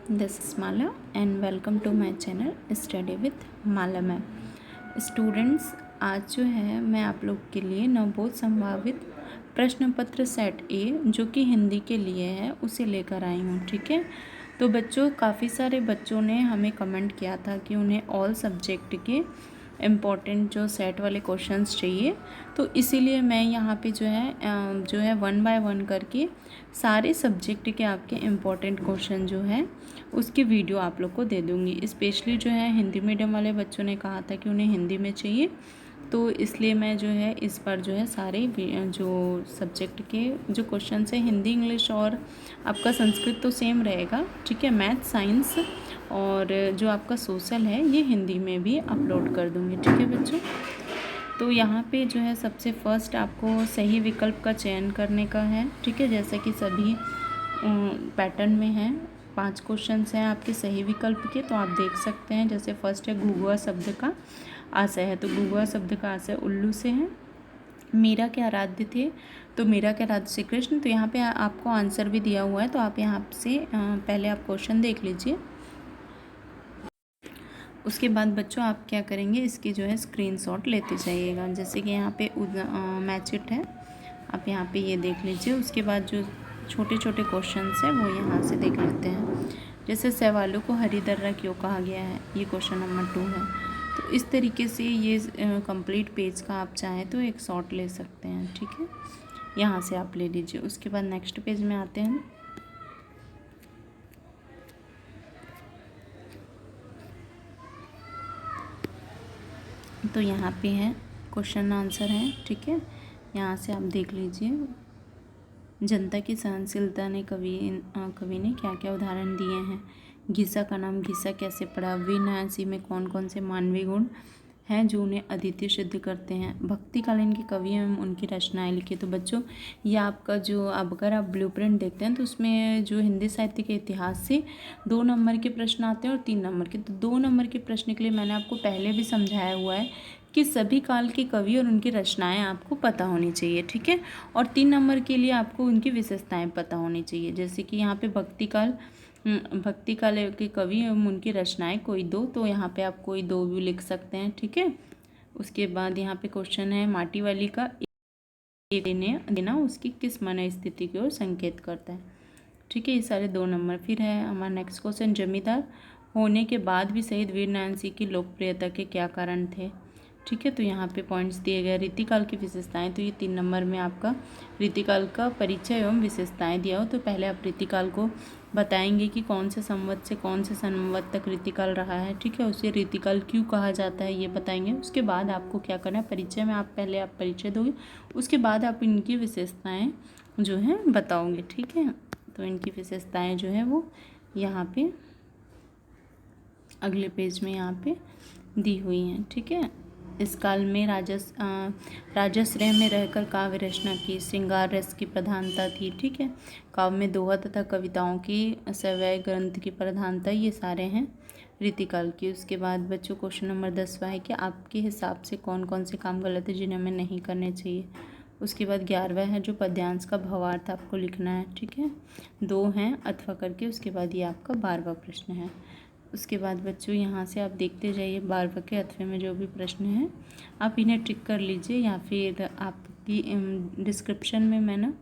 This is Mala and welcome to my channel Study with Mala ma'am. Students, आज जो है मैं आप लोग के लिए नवबोध संभावित प्रश्न पत्र सेट ए जो कि हिंदी के लिए है उसे लेकर आई हूँ। ठीक है, तो बच्चों काफ़ी सारे बच्चों ने हमें कमेंट किया था कि उन्हें ऑल सब्जेक्ट के इम्पॉर्टेंट जो सेट वाले क्वेश्चंस चाहिए, तो इसीलिए मैं यहाँ पे जो है 1 बाय 1 करके सारे सब्जेक्ट के आपके इम्पॉर्टेंट क्वेश्चन जो है उसकी वीडियो आप लोग को दे दूँगी। स्पेशली जो है हिंदी मीडियम वाले बच्चों ने कहा था कि उन्हें हिंदी में चाहिए, तो इसलिए मैं जो है इस बार जो है सारे जो सब्जेक्ट के जो क्वेश्चन है हिंदी, इंग्लिश और आपका संस्कृत तो सेम रहेगा। ठीक है, मैथ, साइंस और जो आपका सोशल है ये हिंदी में भी अपलोड कर दूँगी। ठीक है बच्चों, तो यहाँ पे जो है सबसे फर्स्ट आपको सही विकल्प का चयन करने का है। ठीक है, जैसे कि सभी पैटर्न में है 5 क्वेश्चंस हैं आपके सही विकल्प के, तो आप देख सकते हैं। जैसे फर्स्ट है घुघुआ शब्द का आशय है, तो घुघुआ शब्द का आशय उल्लू से है। मीरा के आराध्य थे, तो मीरा के आराध्य श्री कृष्ण। तो यहाँ पे आपको आंसर भी दिया हुआ है, तो आप यहाँ से पहले आप क्वेश्चन देख लीजिए। उसके बाद बच्चों आप क्या करेंगे, इसकी जो है स्क्रीनशॉट लेते जाइएगा। जैसे कि यहाँ पे मैच इट है, आप यहाँ पे ये देख लीजिए। उसके बाद जो छोटे छोटे क्वेश्चंस हैं वो यहाँ से देख लेते हैं। जैसे सवालों को हरी दर्रा क्यों कहा गया है, ये क्वेश्चन नंबर 2 है। तो इस तरीके से ये कंप्लीट पेज का आप चाहें तो एक शॉट ले सकते हैं। ठीक है, यहाँ से आप ले लीजिए। उसके बाद नेक्स्ट पेज में आते हैं। तो यहाँ पे है क्वेश्चन आंसर है। ठीक है, यहाँ से आप देख लीजिए। जनता की सहनशीलता ने कवि ने क्या क्या उदाहरण दिए हैं। घिसा का नाम घिसा कैसे पड़ा। विनयांसी में कौन कौन से मानवीय गुण हैं जो उन्हें अद्वितीय सिद्ध करते हैं। भक्तिकालीन के कवि एवं उनकी रचनाएं लिखी। तो बच्चों ये आपका जो अब अगर आप ब्लूप्रिंट देखते हैं तो उसमें जो हिंदी साहित्य के इतिहास से 2 नंबर के प्रश्न आते हैं और 3 नंबर के। तो 2 नंबर के प्रश्न के लिए मैंने आपको पहले भी समझाया हुआ है कि सभी काल के कवि और उनकी रचनाएं आपको पता होनी चाहिए। ठीक है, और 3 नंबर के लिए आपको उनकी विशेषताएं पता होनी चाहिए। जैसे कि यहाँ पे भक्ति काल के कवि एवं उनकी रचनाएं कोई दो, तो यहाँ पे आप कोई दो भी लिख सकते हैं। ठीक है, उसके बाद यहाँ पे क्वेश्चन है माटी वाली का देना उसकी किस मन स्थिति की ओर संकेत करता है। ठीक है, ये सारे 2 नंबर। फिर है हमारा नेक्स्ट क्वेश्चन, जमींदार होने के बाद भी शहीद वीर नारायण सिंह की लोकप्रियता के क्या कारण थे। ठीक है, तो यहाँ पे पॉइंट्स दिए गए। रीतिकाल की विशेषताएं, तो ये 3 नंबर में आपका रीतिकाल का परिचय एवं विशेषताएं दिया हो। तो पहले आप रीतिकाल को बताएंगे कि कौन से संवत से कौन से संवत तक रीतिकाल रहा है। ठीक है, उसे रीतिकाल क्यों कहा जाता है ये बताएंगे। उसके बाद आपको क्या करना है, परिचय में आप पहले आप परिचय दोगे, उसके बाद आप इनकी विशेषताएँ जो हैं बताओगे। ठीक है, तो इनकी विशेषताएँ जो है वो यहाँ पे अगले पेज में यहाँ पे दी हुई हैं। ठीक है, इस काल में राजश्रय में रहकर काव्य रचना की, श्रृंगार रस की प्रधानता थी। ठीक है, काव्य में दोहा तथा कविताओं की, सवय ग्रंथ की प्रधानता, ये सारे हैं रीतिकाल की। उसके बाद बच्चों क्वेश्चन नंबर 10वां है कि आपके हिसाब से कौन कौन से काम गलत है जिन्हें हमें नहीं करने चाहिए। उसके बाद 11वां है जो पद्यांश का भावार्थ आपको लिखना है। ठीक है, 2 हैं अथवा करके। उसके बाद ये आपका 12वां प्रश्न है। उसके बाद बच्चों यहाँ से आप देखते जाइए 12वां के अथवे में जो भी प्रश्न हैं आप इन्हें टिक कर लीजिए, या फिर आपकी डिस्क्रिप्शन में मैं ना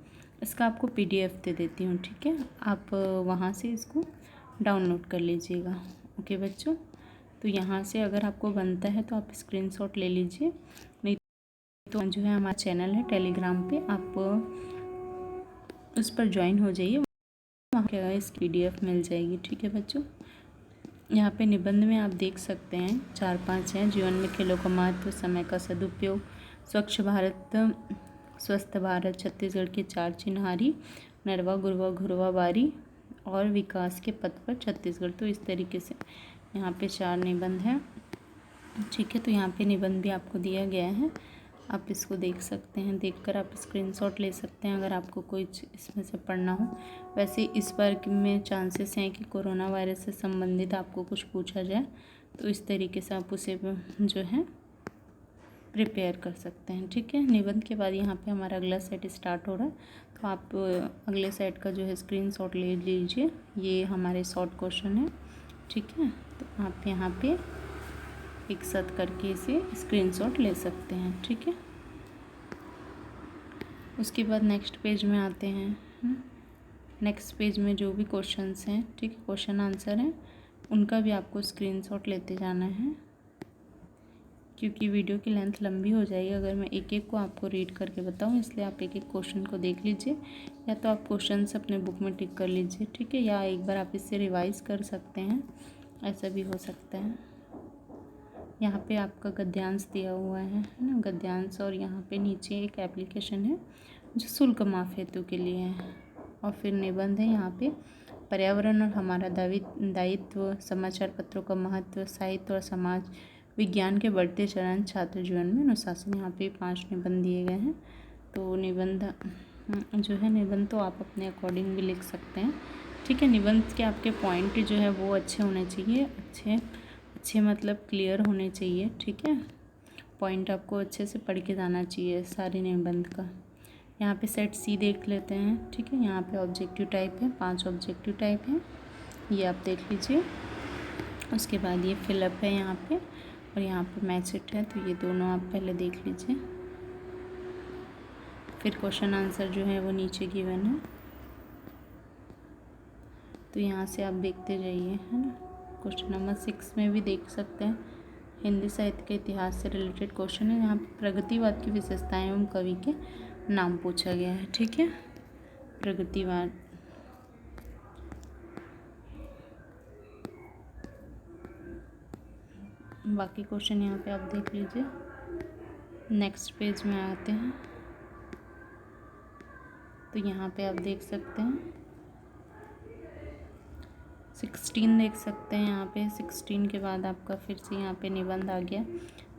इसका आपको PDF दे देती हूँ। ठीक है, आप वहाँ से इसको डाउनलोड कर लीजिएगा। ओके बच्चों, तो यहाँ से अगर आपको बनता है तो आप स्क्रीनशॉट ले लीजिए, नहीं तो जो है हमारा चैनल है टेलीग्राम पे, आप उस पर ज्वाइन हो जाइए, वहाँ क्या इस PDF मिल जाएगी। ठीक है बच्चों, यहाँ पे निबंध में आप देख सकते हैं 4-5 हैं। जीवन में खेलों का महत्व, समय का सदुपयोग, स्वच्छ भारत, स्वस्थ भारत, छत्तीसगढ़ के 4 चिन्हारी, नरवा गुरवा घुरवा बारी और विकास के पथ पर छत्तीसगढ़। तो इस तरीके से यहाँ पे 4 निबंध हैं। ठीक है, तो यहाँ पे निबंध भी आपको दिया गया है, आप इसको देख सकते हैं। देखकर आप स्क्रीनशॉट ले सकते हैं अगर आपको कोई इसमें से पढ़ना हो। वैसे इस बार में चांसेस हैं कि कोरोना वायरस से संबंधित आपको कुछ पूछा जाए, तो इस तरीके से आप उसे जो है प्रिपेयर कर सकते हैं। ठीक है, निबंध के बाद यहाँ पे हमारा अगला सेट स्टार्ट हो रहा है, तो आप अगले सेट का जो है स्क्रीनशॉट ले लीजिए। ये हमारे शॉर्ट क्वेश्चन है। ठीक है, तो आप यहाँ पे एक साथ करके इसे स्क्रीनशॉट ले सकते हैं। ठीक है, उसके बाद नेक्स्ट पेज में आते हैं, है ना। नेक्स्ट पेज में जो भी क्वेश्चंस हैं, ठीक है, क्वेश्चन आंसर हैं, उनका भी आपको स्क्रीनशॉट लेते जाना है, क्योंकि वीडियो की लेंथ लंबी हो जाएगी अगर मैं एक एक को आपको रीड करके बताऊं, इसलिए आप एक एक क्वेश्चन को देख लीजिए, या तो आप क्वेश्चंस अपने बुक में टिक कर लीजिए। ठीक है, या एक बार आप इससे रिवाइज कर सकते हैं, ऐसा भी हो सकता है। यहाँ पे आपका गद्यांश दिया हुआ है ना, गद्यांश, और यहाँ पे नीचे एक एप्लीकेशन है जो शुल्क माफ हेतु के लिए है, और फिर निबंध है यहाँ पे पर्यावरण और हमारा दायित्व, समाचार पत्रों का महत्व, साहित्य और समाज विज्ञान के बढ़ते चरण, छात्र जीवन में अनुशासन। यहाँ पे 5 निबंध दिए गए हैं। तो निबंध जो है, निबंध तो आप अपने अकॉर्डिंग भी लिख सकते हैं। ठीक है, निबंध के आपके पॉइंट जो है वो अच्छे होने चाहिए, अच्छे मतलब क्लियर होने चाहिए। ठीक है, पॉइंट आपको अच्छे से पढ़ के जाना चाहिए सारे निबंध का। यहाँ पे सेट सी देख लेते हैं। ठीक है, यहाँ पे ऑब्जेक्टिव टाइप है, 5 ऑब्जेक्टिव टाइप है, ये आप देख लीजिए। उसके बाद ये फिलअप है यहाँ पे, और यहाँ पे मैच इट है, तो ये दोनों आप पहले देख लीजिए। फिर क्वेश्चन आंसर जो है वो नीचे गिवन है, तो यहाँ से आप देखते जाइए, है ना। क्वेश्चन नंबर 6 में भी देख सकते हैं, हिंदी साहित्य के इतिहास से रिलेटेड क्वेश्चन है, यहाँ पे प्रगतिवाद की विशेषताएं एवं कवि के नाम पूछा गया है। ठीक है, प्रगतिवाद, बाकी क्वेश्चन यहाँ पे आप देख लीजिए। नेक्स्ट पेज में आते हैं, तो यहाँ पे आप देख सकते हैं 16 देख सकते हैं। यहाँ पे 16 के बाद आपका फिर से यहाँ पे निबंध आ गया।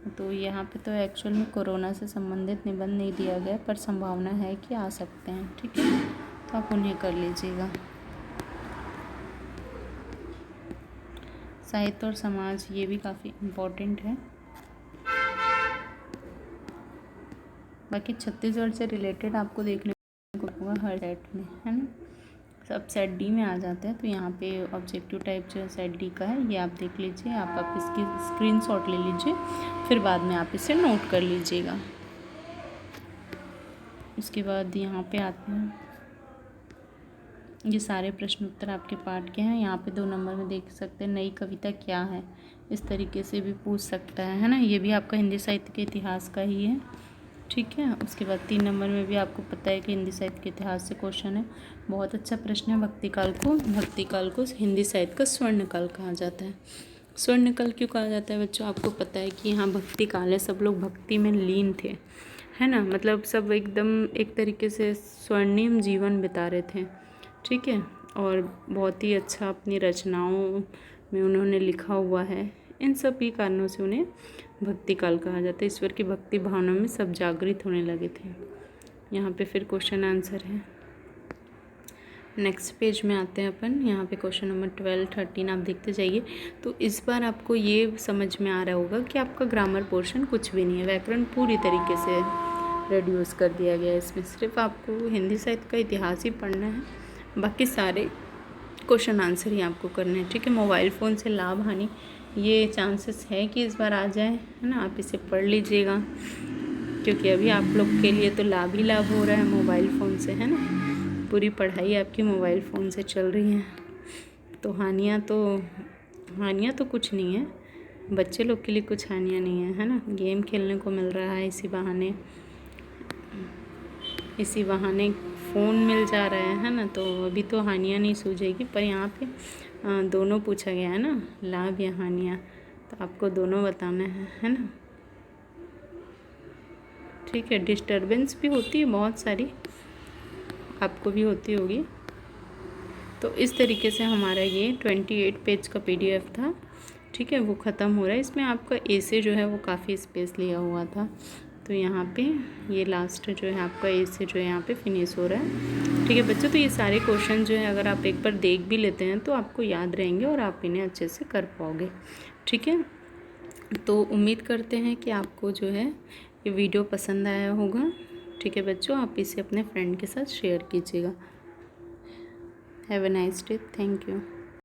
तो यहाँ पे तो एक्चुअल में कोरोना से संबंधित निबंध नहीं दिया गया, पर संभावना है कि आ सकते हैं। ठीक है, तो आप उन्हें कर लीजिएगा। साहित्य और समाज, ये भी काफ़ी इम्पोर्टेंट है। बाकी छत्तीसगढ़ से रिलेटेड आपको देखने को होगा हर सेट में, है ना। सब सेट डी में आ जाते हैं, तो यहाँ पे ऑब्जेक्टिव टाइप जो है सेट डी का है, ये आप देख लीजिए। आप इसकी स्क्रीनशॉट ले लीजिए, फिर बाद में आप इसे नोट कर लीजिएगा। उसके बाद यहाँ पे आते हैं, ये सारे प्रश्न उत्तर आपके पाठ के हैं। यहाँ पे 2 नंबर में देख सकते हैं, नई कविता क्या है, इस तरीके से भी पूछ सकता है ना। ये भी आपका हिंदी साहित्य के इतिहास का ही है। ठीक है, उसके बाद 3 नंबर में भी आपको पता है कि हिंदी साहित्य के इतिहास से क्वेश्चन है। बहुत अच्छा प्रश्न है। भक्तिकाल को हिंदी साहित्य का स्वर्णकाल कहा जाता है। स्वर्णकाल क्यों कहा जाता है बच्चों? आपको पता है कि यहाँ भक्तिकाल है, सब लोग भक्ति में लीन थे, है ना। मतलब सब एकदम एक तरीके से स्वर्णिम जीवन बिता रहे थे। ठीक है, और बहुत ही अच्छा अपनी रचनाओं में उन्होंने लिखा हुआ है। इन सभी कारणों से उन्हें भक्ति काल कहा जाता है। ईश्वर की भक्ति भावना में सब जागृत होने लगे थे। यहाँ पे फिर क्वेश्चन आंसर है। नेक्स्ट पेज में आते हैं अपन। यहाँ पे क्वेश्चन नंबर 12, 13 आप देखते जाइए। तो इस बार आपको ये समझ में आ रहा होगा कि आपका ग्रामर पोर्शन कुछ भी नहीं है, व्याकरण पूरी तरीके से रिड्यूस कर दिया गया है। इसमें सिर्फ आपको हिंदी साहित्य का इतिहास ही पढ़ना है, बाकी सारे क्वेश्चन आंसर ही आपको करने हैं। ठीक है, मोबाइल फ़ोन से लाभ हानि ये चांसेस है कि इस बार आ जाए, है ना। आप इसे पढ़ लीजिएगा, क्योंकि अभी आप लोग के लिए तो लाभ ही लाभ हो रहा है मोबाइल फ़ोन से, है ना। पूरी पढ़ाई आपकी मोबाइल फ़ोन से चल रही है, तो हानियाँ तो कुछ नहीं है। बच्चे लोग के लिए कुछ हानियाँ नहीं है ना। गेम खेलने को मिल रहा है, इसी बहाने फ़ोन मिल जा रहा है ना। तो अभी तो हानियाँ नहीं सूझेगी, पर यहाँ पे दोनों पूछा गया है ना, लाभ या हानियाँ, तो आपको दोनों बताना है ना। ठीक है, डिस्टर्बेंस भी होती है बहुत सारी, आपको भी होती होगी। तो इस तरीके से हमारा ये 28 पेज का PDF था। ठीक है, वो ख़त्म हो रहा है। इसमें आपका ऐसे जो है वो काफ़ी स्पेस लिया हुआ था, तो यहाँ पे ये लास्ट जो है आपका ऐसे जो है यहाँ पे फिनिश हो रहा है। ठीक है बच्चों, तो ये सारे क्वेश्चन जो है अगर आप एक बार देख भी लेते हैं तो आपको याद रहेंगे और आप इन्हें अच्छे से कर पाओगे। ठीक है, तो उम्मीद करते हैं कि आपको जो है ये वीडियो पसंद आया होगा। ठीक है बच्चों, आप इसे अपने फ्रेंड के साथ शेयर कीजिएगा। Have a nice day. Thank you.